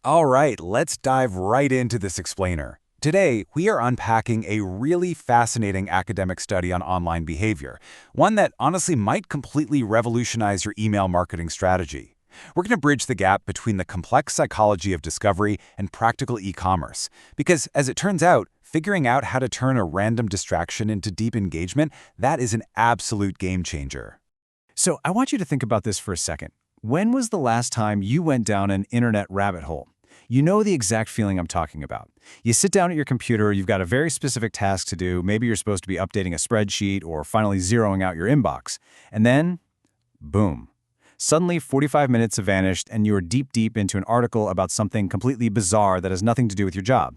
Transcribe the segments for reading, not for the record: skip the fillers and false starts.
All right, let's dive right into this explainer. Today, we are unpacking a really fascinating academic study on online behavior, one that honestly might completely revolutionize your email marketing strategy. We're going to bridge the gap between the complex psychology of discovery and practical e-commerce, because as it turns out, figuring out how to turn a random distraction into deep engagement, that is an absolute game changer. So I want you to think about this for a second. When was the last time you went down an internet rabbit hole? You know the exact feeling I'm talking about. You sit down at your computer, you've got a very specific task to do, maybe you're supposed to be updating a spreadsheet or finally zeroing out your inbox. And then, boom. Suddenly 45 minutes have vanished and you're deep into an article about something completely bizarre that has nothing to do with your job.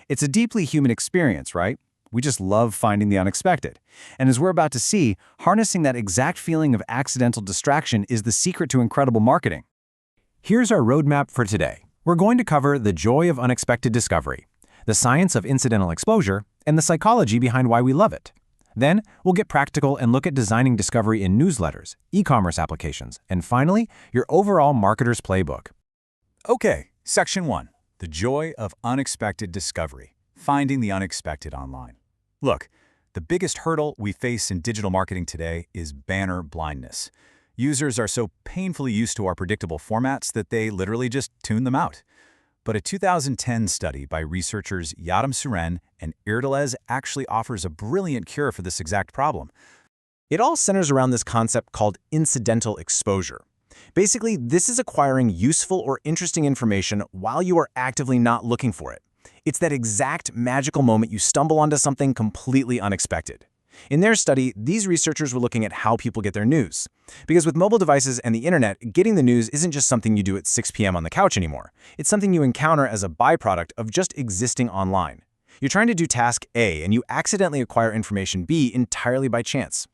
It's a deeply human experience, right? We just love finding the unexpected. And as we're about to see, harnessing that exact feeling of accidental distraction is the secret to incredible marketing. Here's our roadmap for today. We're going to cover the joy of unexpected discovery, the science of incidental exposure, and the psychology behind why we love it. Then, we'll get practical and look at designing discovery in newsletters, e-commerce applications, and finally, your overall marketer's playbook. Okay, Section 1. The joy of unexpected discovery. Finding the unexpected online. Look, the biggest hurdle we face in digital marketing today is banner blindness. Users are so painfully used to our predictable formats that they literally just tune them out. But a 2010 study by researchers Yadam Suren and Irdelez actually offers a brilliant cure for this exact problem. It all centers around this concept called incidental exposure. Basically, this is acquiring useful or interesting information while you are actively not looking for it. It's that exact magical moment you stumble onto something completely unexpected. In their study, these researchers were looking at how people get their news. Because with mobile devices and the internet, getting the news isn't just something you do at 6 p.m. on the couch anymore. It's something you encounter as a byproduct of just existing online. You're trying to do task A, and you accidentally acquire information B entirely by chance.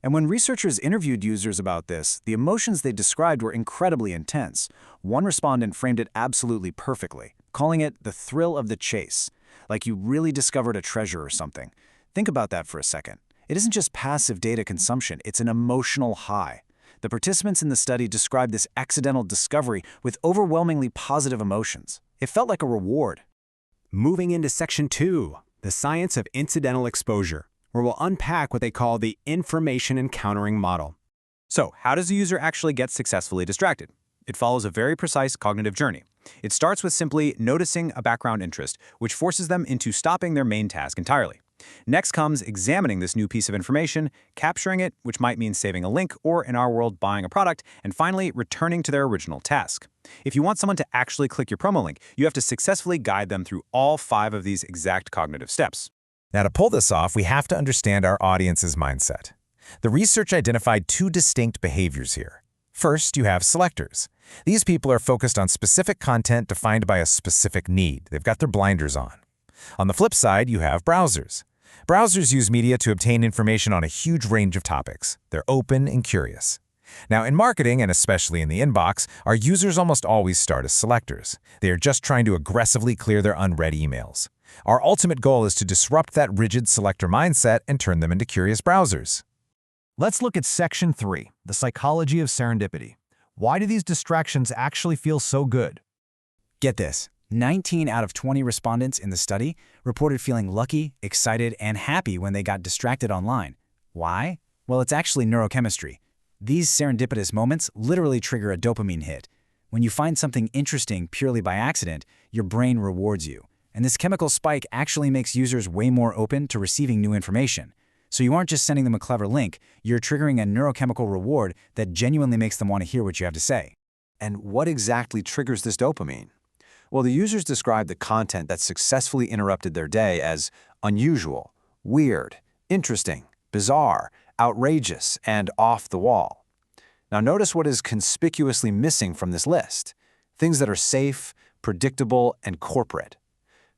And when researchers interviewed users about this, the emotions they described were incredibly intense. One respondent framed it absolutely perfectly, calling it the thrill of the chase, like you really discovered a treasure or something. Think about that for a second. It isn't just passive data consumption, it's an emotional high. The participants in the study described this accidental discovery with overwhelmingly positive emotions. It felt like a reward. Moving into Section 2, the science of incidental exposure, where we'll unpack what they call the information encountering model. So, how does a user actually get successfully distracted? It follows a very precise cognitive journey. It starts with simply noticing a background interest, which forces them into stopping their main task entirely. Next comes examining this new piece of information, capturing it, which might mean saving a link, or in our world, buying a product, and finally, returning to their original task. If you want someone to actually click your promo link, you have to successfully guide them through all 5 of these exact cognitive steps. Now, to pull this off, we have to understand our audience's mindset. The research identified 2 distinct behaviors here. First, you have selectors. These people are focused on specific content defined by a specific need. They've got their blinders on. On the flip side, you have browsers. Browsers use media to obtain information on a huge range of topics. They're open and curious. Now, in marketing, and especially in the inbox, our users almost always start as selectors. They are just trying to aggressively clear their unread emails. Our ultimate goal is to disrupt that rigid selector mindset and turn them into curious browsers. Let's look at Section 3, the psychology of serendipity. Why do these distractions actually feel so good? Get this. 19 out of 20 respondents in the study reported feeling lucky, excited, and happy when they got distracted online. Why? Well, it's actually neurochemistry. These serendipitous moments literally trigger a dopamine hit. When you find something interesting purely by accident, your brain rewards you. And this chemical spike actually makes users way more open to receiving new information. So you aren't just sending them a clever link, you're triggering a neurochemical reward that genuinely makes them want to hear what you have to say. And what exactly triggers this dopamine? Well, the users described the content that successfully interrupted their day as unusual, weird, interesting, bizarre, outrageous, and off the wall. Now notice what is conspicuously missing from this list. Things that are safe, predictable, and corporate.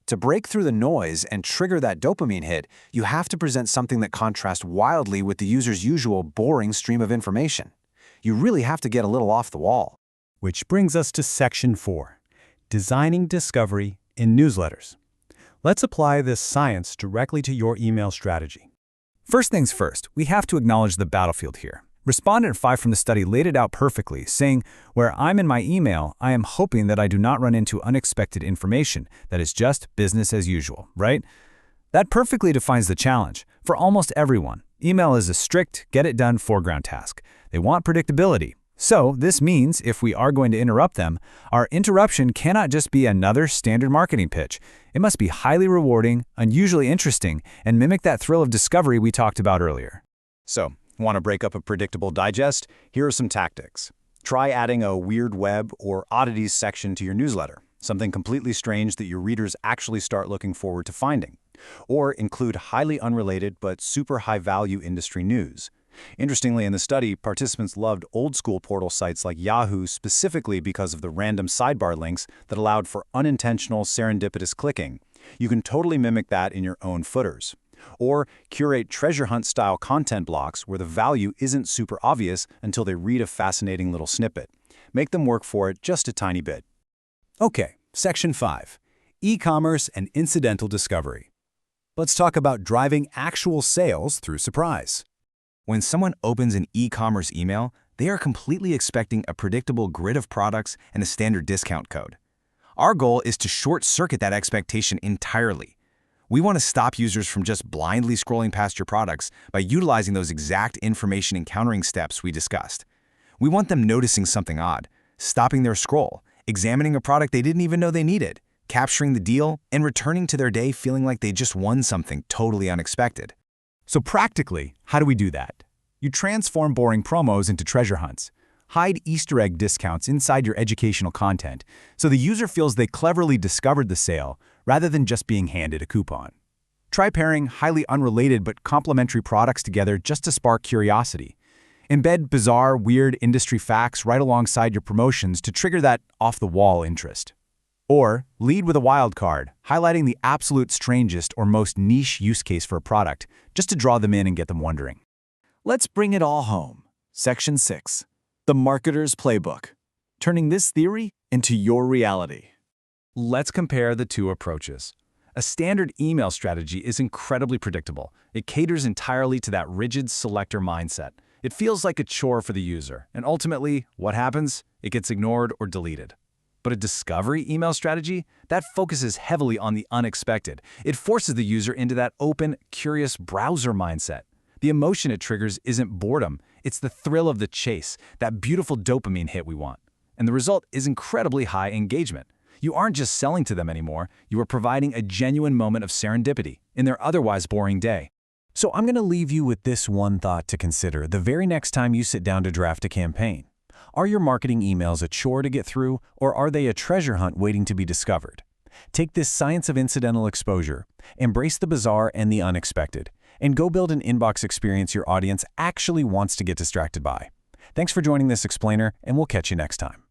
To break through the noise and trigger that dopamine hit, you have to present something that contrasts wildly with the user's usual boring stream of information. You really have to get a little off the wall. Which brings us to Section 4, designing discovery in newsletters. Let's apply this science directly to your email strategy. First things first, we have to acknowledge the battlefield here. Respondent 5 from the study laid it out perfectly, saying, "Where I'm in my email, I am hoping that I do not run into unexpected information that is just business as usual," right? That perfectly defines the challenge. For almost everyone, email is a strict, get-it-done foreground task. They want predictability. So this means if we are going to interrupt them, our interruption cannot just be another standard marketing pitch. It must be highly rewarding, unusually interesting, and mimic that thrill of discovery we talked about earlier. So, want to break up a predictable digest? Here are some tactics. Try adding a weird web or oddities section to your newsletter, something completely strange that your readers actually start looking forward to finding. Or include highly unrelated but super high-value industry news. Interestingly, in the study, participants loved old-school portal sites like Yahoo specifically because of the random sidebar links that allowed for unintentional serendipitous clicking. You can totally mimic that in your own footers. Or curate treasure hunt-style content blocks where the value isn't super obvious until they read a fascinating little snippet. Make them work for it just a tiny bit. Okay, Section 5. E-commerce and incidental discovery. Let's talk about driving actual sales through surprise. When someone opens an e-commerce email, they are completely expecting a predictable grid of products and a standard discount code. Our goal is to short-circuit that expectation entirely. We want to stop users from just blindly scrolling past your products by utilizing those exact information encountering steps we discussed. We want them noticing something odd, stopping their scroll, examining a product they didn't even know they needed, capturing the deal, and returning to their day feeling like they just won something totally unexpected. So practically, how do we do that? You transform boring promos into treasure hunts. Hide Easter egg discounts inside your educational content so the user feels they cleverly discovered the sale rather than just being handed a coupon. Try pairing highly unrelated but complementary products together just to spark curiosity. Embed bizarre, weird industry facts right alongside your promotions to trigger that off-the-wall interest. Or lead with a wild card, highlighting the absolute strangest or most niche use case for a product, just to draw them in and get them wondering. Let's bring it all home. Section 6. The Marketer's Playbook. Turning this theory into your reality. Let's compare the two approaches. A standard email strategy is incredibly predictable. It caters entirely to that rigid selector mindset. It feels like a chore for the user, and ultimately, what happens? It gets ignored or deleted. But a discovery email strategy, that focuses heavily on the unexpected. It forces the user into that open, curious browser mindset. The emotion it triggers isn't boredom, it's the thrill of the chase, that beautiful dopamine hit we want. And the result is incredibly high engagement. You aren't just selling to them anymore, you are providing a genuine moment of serendipity in their otherwise boring day. So I'm going to leave you with this one thought to consider the very next time you sit down to draft a campaign. Are your marketing emails a chore to get through, or are they a treasure hunt waiting to be discovered? Take this science of incidental exposure, embrace the bizarre and the unexpected, and go build an inbox experience your audience actually wants to get distracted by. Thanks for joining this explainer, and we'll catch you next time.